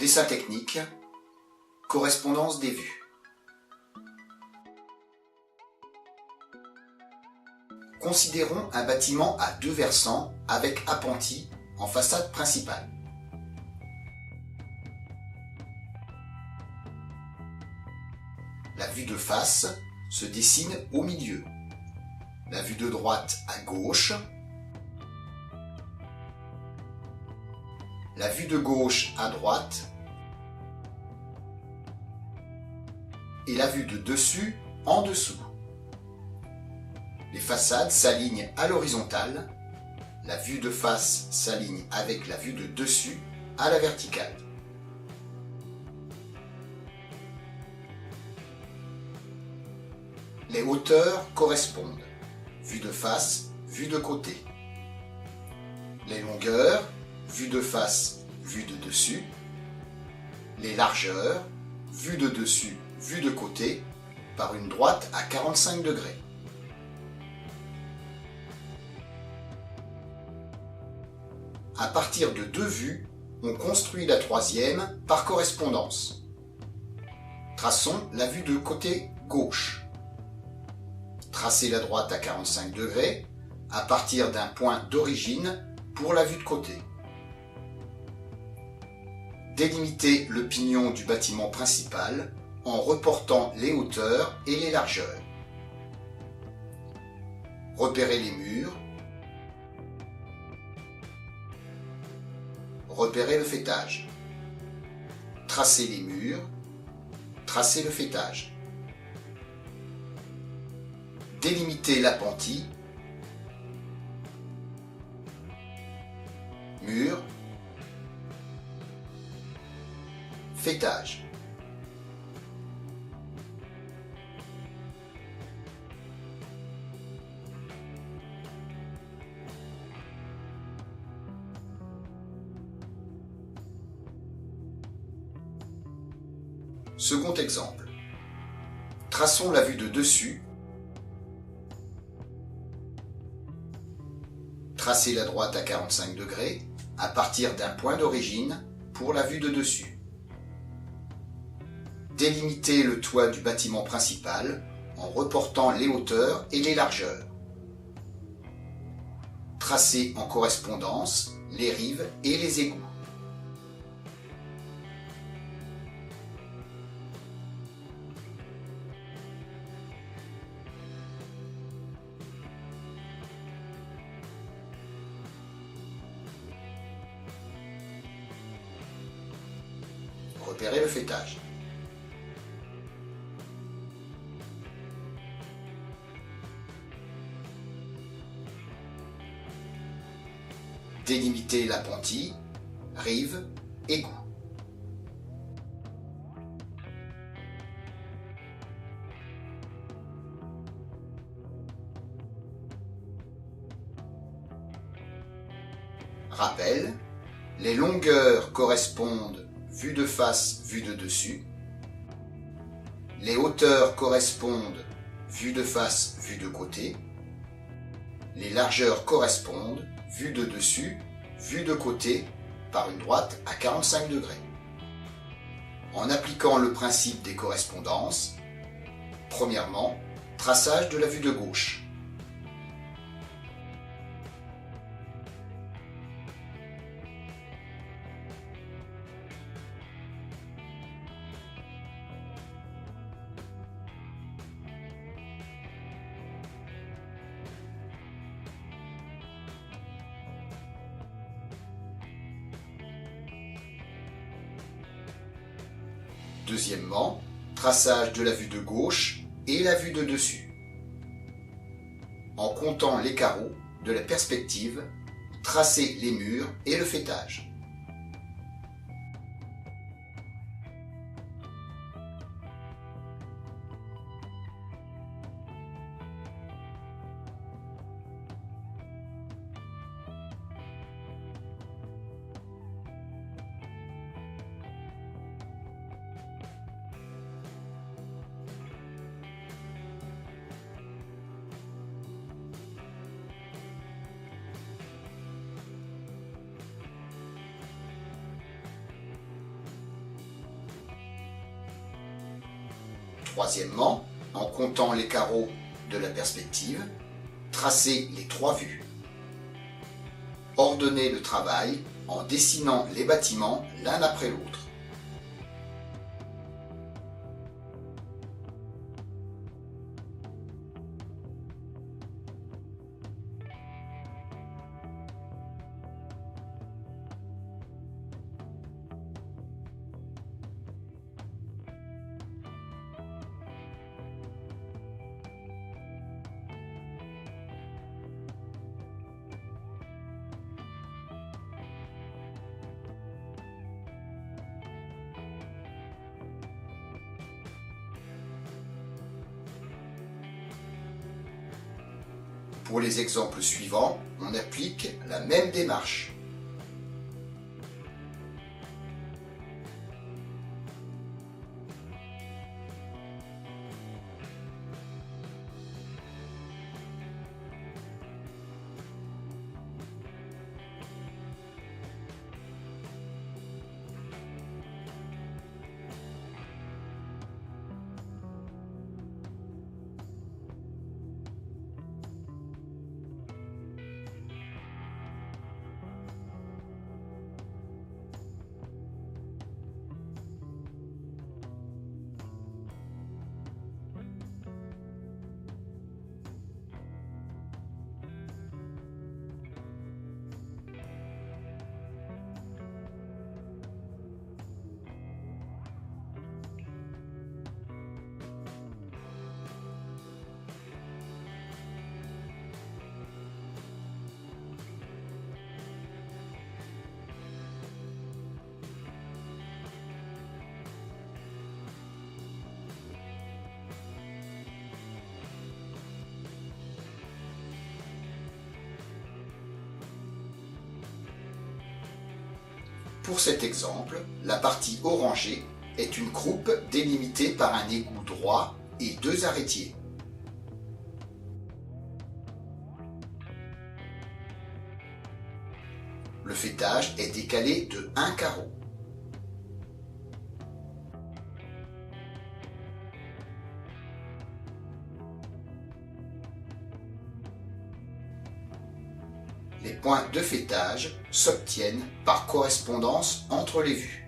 Dessin technique, correspondance des vues. Considérons un bâtiment à deux versants avec appentis en façade principale. La vue de face se dessine au milieu. La vue de droite à gauche. La vue de gauche à droite. Et la vue de dessus en dessous. Les façades s'alignent à l'horizontale. La vue de face s'aligne avec la vue de dessus à la verticale. Les hauteurs correspondent. Vue de face, vue de côté. Les longueurs, vue de face, vue de dessus. Les largeurs, vue de dessus, vue de côté, par une droite à 45 degrés. À partir de deux vues, on construit la troisième par correspondance. Traçons la vue de côté gauche. Tracez la droite à 45 degrés à partir d'un point d'origine pour la vue de côté. Délimitez le pignon du bâtiment principal en reportant les hauteurs et les largeurs. Repérez les murs. Repérez le faîtage. Tracez les murs. Tracez le faîtage. Délimitez l'appentis, mur, faîtage. Second exemple. Traçons la vue de dessus. Tracez la droite à 45 degrés à partir d'un point d'origine pour la vue de dessus. Délimitez le toit du bâtiment principal en reportant les hauteurs et les largeurs. Tracez en correspondance les rives et les égouts. Repérez le faîtage. Délimitez l'appentis, rive, égout. Rappel, les longueurs correspondent vue de face, vue de dessus. Les hauteurs correspondent vue de face, vue de côté. Les largeurs correspondent vue de dessus, vue de côté, par une droite à 45 degrés. En appliquant le principe des correspondances, premièrement, traçage de la vue de gauche. Deuxièmement, traçage de la vue de gauche et la vue de dessus. En comptant les carreaux de la perspective, tracez les murs et le faîtage. Troisièmement, en comptant les carreaux de la perspective, tracez les 3 vues. Ordonnez le travail en dessinant les bâtiments l'un après l'autre. Pour les exemples suivants, on applique la même démarche. Pour cet exemple, la partie orangée est une croupe délimitée par un égout droit et 2 arrêtiers. Le faîtage est décalé de 1 carreau. Les points de faîtage s'obtiennent par correspondance entre les vues.